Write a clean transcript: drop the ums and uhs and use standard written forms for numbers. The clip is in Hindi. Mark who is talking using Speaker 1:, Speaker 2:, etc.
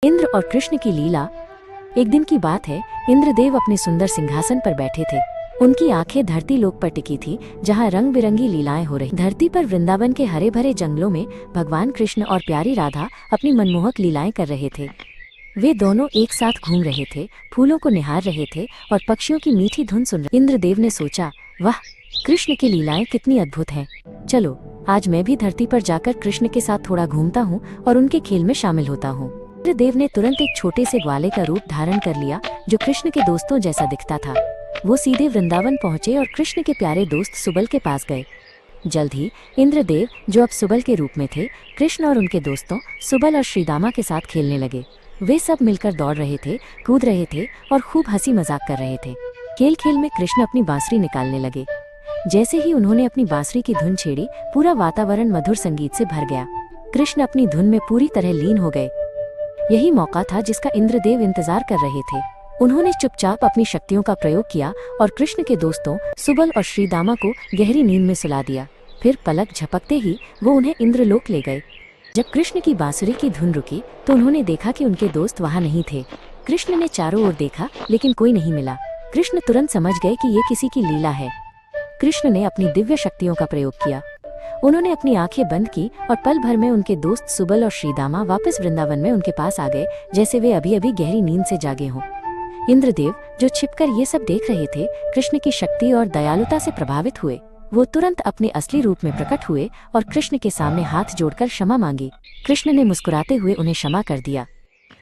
Speaker 1: इंद्र और कृष्ण की लीला। एक दिन की बात है, इंद्रदेव अपने सुंदर सिंहासन पर बैठे थे। उनकी आंखें धरती लोक पर टिकी थी, जहां रंग बिरंगी लीलाएं हो रही। धरती पर वृंदावन के हरे भरे जंगलों में भगवान कृष्ण और प्यारी राधा अपनी मनमोहक लीलाएं कर रहे थे। वे दोनों एक साथ घूम रहे थे, फूलों को निहार रहे थे और पक्षियों की मीठी धुन सुन रहे। इंद्रदेव ने सोचा, वाह, कृष्ण की लीलाएं कितनी अद्भुत हैं। चलो, आज मैं भी धरती पर जाकर कृष्ण के साथ थोड़ा घूमता हूँ और उनके खेल में शामिल होता हूँ। इंद्रदेव ने तुरंत एक छोटे से ग्वाले का रूप धारण कर लिया, जो कृष्ण के दोस्तों जैसा दिखता था। वो सीधे वृंदावन पहुंचे और कृष्ण के प्यारे दोस्त सुबल के पास गए। जल्द ही इंद्रदेव, जो अब सुबल के रूप में थे, कृष्ण और उनके दोस्तों सुबल और श्रीदामा के साथ खेलने लगे। वे सब मिलकर दौड़ रहे थे, कूद रहे थे और खूब हंसी मजाक कर रहे थे। खेल खेल में कृष्ण अपनी बांसुरी निकालने लगे। जैसे ही उन्होंने अपनी बांसुरी की धुन छेड़ी, पूरा वातावरण मधुर संगीत से भर गया। कृष्ण अपनी धुन में पूरी तरह लीन हो गए। यही मौका था जिसका इंद्रदेव इंतजार कर रहे थे। उन्होंने चुपचाप अपनी शक्तियों का प्रयोग किया और कृष्ण के दोस्तों सुबल और श्रीदामा को गहरी नींद में सुला दिया। फिर पलक झपकते ही वो उन्हें इंद्रलोक ले गए। जब कृष्ण की बांसुरी की धुन रुकी तो उन्होंने देखा कि उनके दोस्त वहां नहीं थे। कृष्ण ने चारों ओर देखा, लेकिन कोई नहीं मिला। कृष्ण तुरंत समझ गए कि ये किसी की लीला है। कृष्ण ने अपनी दिव्य शक्तियों का प्रयोग किया। उन्होंने अपनी आंखें बंद की और पल भर में उनके दोस्त सुबल और श्रीदामा वापस वृंदावन में उनके पास आ गए, जैसे वे अभी अभी गहरी नींद से जागे हों। इंद्रदेव, जो छिपकर ये सब देख रहे थे, कृष्ण की शक्ति और दयालुता से प्रभावित हुए। वो तुरंत अपने असली रूप में प्रकट हुए और कृष्ण के सामने हाथ जोड़कर क्षमा मांगी। कृष्ण ने मुस्कुराते हुए उन्हें क्षमा कर दिया।